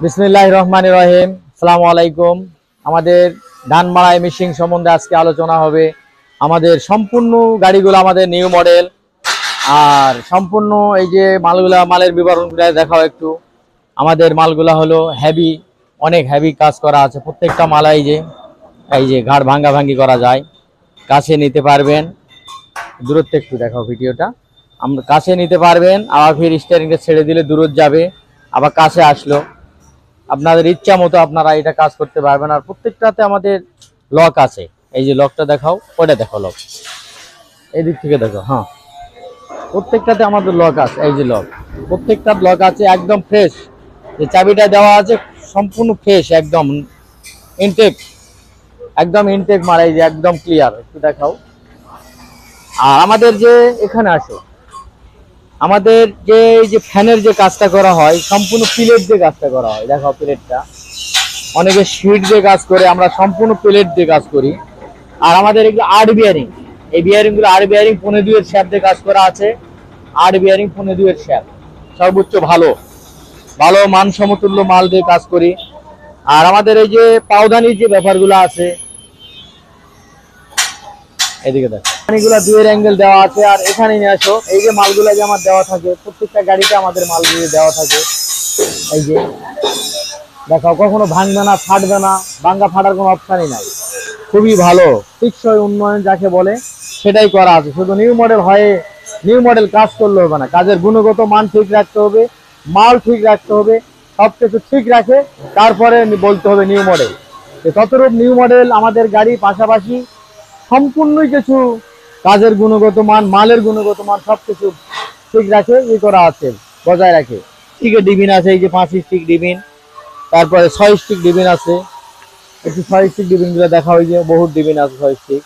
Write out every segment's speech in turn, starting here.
বিসমিল্লাহির রহমানির রহিম। আসসালামু আলাইকুম। আমাদের ধান মাড়াই মেশিন সম্বন্ধে আজকে আলোচনা হবে। আমাদের সম্পূর্ণ গাড়িগুলো আমাদের নিউ মডেল, আর সম্পূর্ণ এই যে মালের বিবরণগুলো দেখাও একটু। আমাদের মালগুলা হলো হেভি, অনেক হেভি কাজ করা আছে প্রত্যেকটা মালা। এই যে ঘাড় ভাঙ্গি করা যায়, কাছে নিতে পারবেন। দূরত্ব একটু দেখাও ভিডিওটা। আমরা কাছে নিতে পারবেন, আবার ফির স্টিয়ারিংটা ছেড়ে দিলে দূরত যাবে, আবার কাছে আসলো। আপনাদের ইচ্ছা মতো আপনারা এটা কাজ করতে পারবেন। আর প্রত্যেকটাতে আমাদের লক আছে। এই যে লকটা দেখাও, ওটা দেখো লক, এই দিক থেকে দেখো। হ্যাঁ, প্রত্যেকটাতে আমাদের লক আছে। এই যে লক, প্রত্যেকটা লক আছে একদম ফ্রেশ। যে চাবিটা দেওয়া আছে সম্পূর্ণ ফ্রেশ, একদম ইনটেক, একদম ইনটেক মারা। এই যে একদম ক্লিয়ার, একটু দেখাও। আর আমাদের যে এখানে আসো, আমাদের যে এই যে ফ্যানের যে কাজটা করা হয় সম্পূর্ণ প্লেট দিয়ে কাজটা করা হয়। দেখো প্লেটটা, অনেকে শিট দিয়ে কাজ করে, আমরা সম্পূর্ণ প্লেট দিয়ে কাজ করি। আর আমাদের এগুলো আর্ট বিয়ারিং, এই বিয়ারিং গুলো আর্ট বিয়ারিং 15-2 শ্যাপ দিয়ে কাজ করা আছে। আর্ট বিয়ারিং 15-2 শ্যাপ, সর্বোচ্চ ভালো ভালো মান সমতুল্য মাল দিয়ে কাজ করি। আর আমাদের এই যে পাওদানির যে ব্যাপারগুলো আছে, এদিকে দেখো এগুলা দুয়ের অ্যাঙ্গেল দেওয়া আছে। আর এখানে নিয়ে আসো, এই যে মালগুলা যে আমার দেওয়া থাকে প্রত্যেকটা গাড়িতে আমাদের মালগুলো দেওয়া থাকে। এই যে দেখো, কখনো ভাঙবে না, ফাটবে না, ভাঙ্গা ফাটার কোনো অপশানই নাই। খুবই ভালো টেকসই উন্নয়ন যাকে বলে সেটাই করা আছে। শুধু নিউ মডেল হয়ে নিউ মডেল কাজ করলে হবে না, কাজের গুণগত মান ঠিক রাখতে হবে, মাল ঠিক রাখতে হবে, সব কিছু ঠিক রাখে তারপরে বলতে হবে নিউ মডেল। ততরূপ নিউ মডেল আমাদের গাড়ি পাশাপাশি সম্পূর্ণই কিছু কাজের গুণগত মান, মালের গুণগত মান সবকিছু ঠিক রাখে, করা আছে, বজায় রাখে। স্টিকের ডিবিন আছে, এই যে 5 স্টিক ডিবিন, তারপরে 6 স্টিক ডিবিন আছে। একটু 6 স্টিক ডিবিন গুলো দেখা, হয় যে বহুত ডিবিন আছে 6 স্টিক।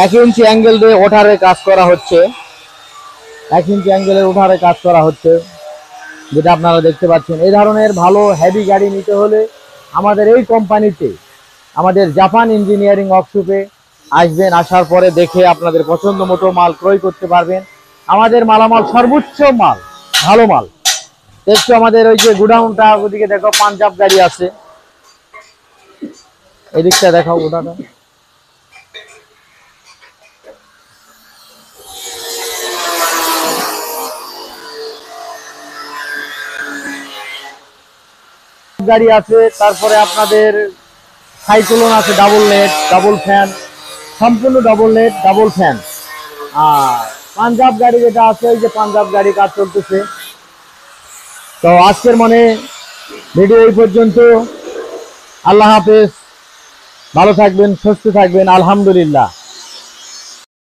এক ইঞ্চি অ্যাঙ্গেল দিয়ে ওঠারে কাজ করা হচ্ছে, 1 ইঞ্চি অ্যাঙ্গেলের ওঠারে কাজ করা হচ্ছে, যেটা আপনারা দেখতে পাচ্ছেন। এই ধরনের ভালো হেভি গাড়ি নিতে হলে আমাদের এই কোম্পানিতে, আমাদের জাপান ইঞ্জিনিয়ারিং ওয়ার্কশপে আসবেন। আসার পরে দেখে আপনাদের পছন্দ মতো মাল ক্রয় করতে পারবেন। আমাদের মালামাল সর্বোচ্চ মাল, ভালো মাল। একটু আমাদের ওই যে গুডাউনটা, ওদিকে দেখো পাঞ্জাব গাড়ি আছে, এদিকটা দেখাও ওটাটা। গাড়ি আছে, তারপরে আপনাদের সাইক্লোন আছে, ডাবল নেট ডাবল ফ্যান, সম্পূর্ণ ডাবল নেট ডাবল ফ্যান। আর পাঞ্জাব গাড়ি যেটা আছে, ওই যে পাঞ্জাব গাড়ি কাজ চলতেছে। তো আজকের ভিডিও এই পর্যন্ত। আল্লাহ হাফেজ, ভালো থাকবেন, সুস্থ থাকবেন। আলহামদুলিল্লাহ।